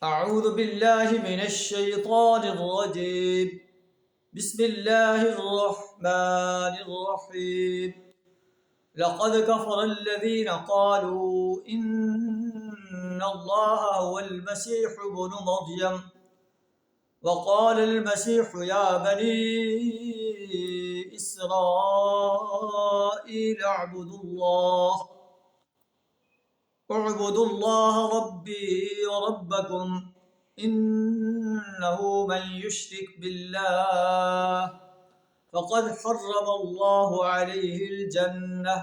أعوذ بالله من الشيطان الرجيم. بسم الله الرحمن الرحيم. لقد كفر الذين قالوا إن الله هو المسيح ابن مريم وقال المسيح يا بني إسرائيل اعبدوا الله ربي وربكم إنه من يشرك بالله فقد حرم الله عليه الجنة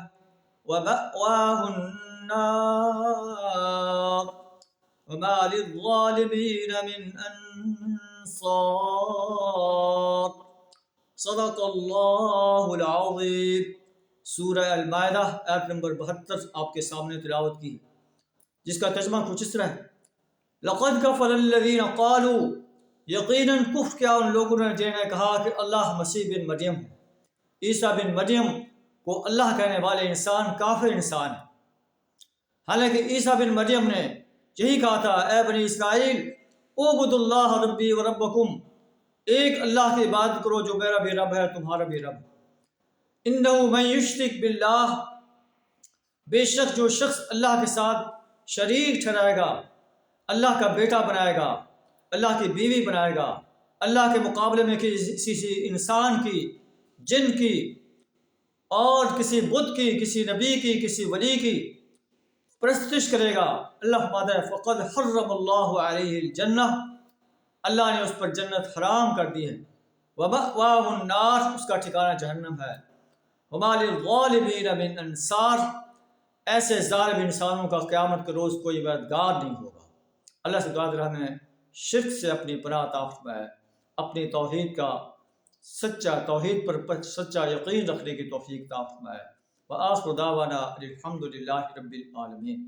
ومأواه النار وما للظالمين من أنصار. صدق اللہ العظیم. سورہ المائدہ آیت نمبر 72 آپ کے سامنے تلاوت کی، جس کا ترجمہ کچھ اس طرح ہے: لقد کفر الذین قالوا، یقیناً کفر کیا ان لوگوں نے جنہوں نے کہا کہ اللہ مسیح بن مریم ہے. عیسیٰ بن مریم کو اللہ کہنے والے انسان کافر انسان ہے، حالانکہ عیسیٰ بن مریم نے یہی کہا تھا: اے بنی اسرائیل، اعبدوا اللہ ربی و ربکم، ایک اللہ کی عبادت کرو جو میرا بھی رب ہے تمہارا بھی رب. انہ من یشرک باللہ، بے شک جو شخص اللہ کے ساتھ شریک ٹھہرائے گا، اللہ کا بیٹا بنائے گا، اللہ کی بیوی بنائے گا، اللہ کے مقابلے میں کسی انسان کی، جن کی اور کسی بت کی، کسی نبی کی، کسی ولی کی پرستش کرے گا، اللہ فرماتا ہے فقد حرم اللہ علیہ الجنہ، اللہ نے اس پر جنت حرام کر دی ہے. ومأواہ النار، اس کا ٹھکانہ جہنم ہے. وما للظالمین من انصار، ایسے ظالم انسانوں کا قیامت کے روز کوئی مددگار نہیں ہوگا. اللہ سے دعا درہ میں شرک سے اپنی پناہ عطا فرمائے، اپنی توحید پر سچا یقین رکھنے کی توفیق عطا فرمائے. وآخر دعوانا الحمد للہ رب العالمین.